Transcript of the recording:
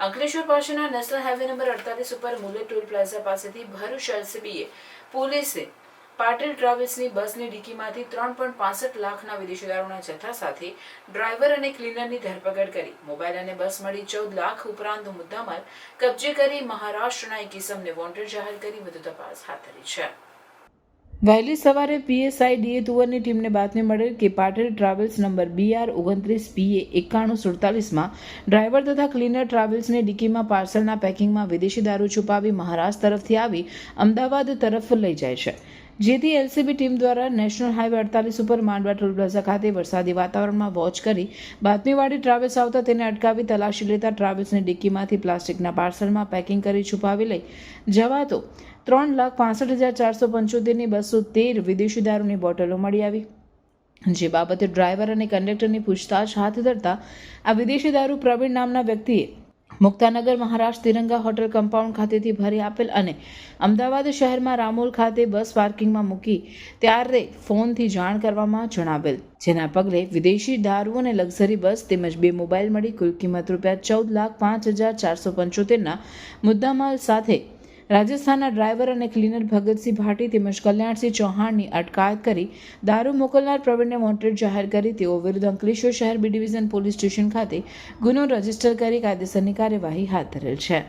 અંકલેશ્વર પાસેના national highway number 48 ઉપર mullet toll plaza પાસેથી ભરૂચ એલસીબીએ પોલીસે પાટીલ ટ્રાવેલ્સની બસની ડિક્કીમાંથી 3.65 લાખના વિદેશી દારૂના જથ્થા સાથે ડ્રાઈવર અને ક્લીનરની ધરપકડ કરી મોબાઈલ અને બસ મળી 14 લાખ ઉપરાંતનો મુદ્દામાલ કબજે કરી મહારાષ્ટ્રના એક ઇસમને વોન્ટેડ જાહેર કરી વધુ તપાસ હાથ ધરી છે. વહેલી સવારે પીએસઆઈ ડીએ તુવરની ટીમને બાતમી મળેલ કે પાટીલ ટ્રાવેલ્સ નંબર BR29PA 9147માં ડ્રાઈવર તથા ક્લીનર ટ્રાવેલ્સની ડિક્કીમાં પાર્સલના પેકિંગમાં વિદેશી દારૂ છુપાવી મહારાષ્ટ્ર તરફથી આવી અમદાવાદ તરફ લઈ જાય છે. જેથી એલસીબી ટીમ દ્વારા નેશનલ હાઈવે 48 ઉપર માંડવા ટોલ પ્લાઝા ખાતે વરસાદી વાતાવરણમાં વોચ કરી બાતમીવાળી ટ્રાવેલ્સ આવતા તેને અટકાવી તલાશી લેતા ટ્રાવેલ્સની ડિક્કીમાંથી પ્લાસ્ટિકના પાર્સલમાં પેકિંગ કરી છુપાવી લઈ જવાતો 3,65,475ની 213 વિદેશી દારૂની બોટલો મળી આવી. જે બાબતે ડ્રાઈવર અને કંડક્ટરની પૂછતાછ હાથ ધરતા આ વિદેશી દારૂ પ્રવીણ નામના વ્યક્તિએ મુક્તાનગર મહારાષ્ટ્ર તિરંગા હોટલ કમ્પાઉન્ડ ખાતેથી ભરી આપેલ અને અમદાવાદ શહેરમાં રામોલ ખાતે બસ પાર્કિંગમાં મૂકી ત્યારે ફોનથી જાણ કરવામાં જણાવેલ. જેના પગલે વિદેશી દારૂ અને લક્ઝરી બસ તેમજ 2 મોબાઈલ મળી કુલ કિંમત ₹14,05,475ના મુદ્દામાલ સાથે રાજસ્થાનના ડ્રાઈવર અને ક્લીનર ભગતસિંહ ભાટી તેમજ કલ્યાણસિંહ ચૌહાણની અટકાયત કરી દારૂ મોકલનાર પ્રવીણને વોન્ટેડ જાહેર કરી તેઓ વિરુદ્ધ અંકલેશ્વર શહેર B ડિવિઝન પોલીસ સ્ટેશન ખાતે ગુનો રજીસ્ટર કરી કાયદેસરની કાર્યવાહી હાથ ધરેલ છે.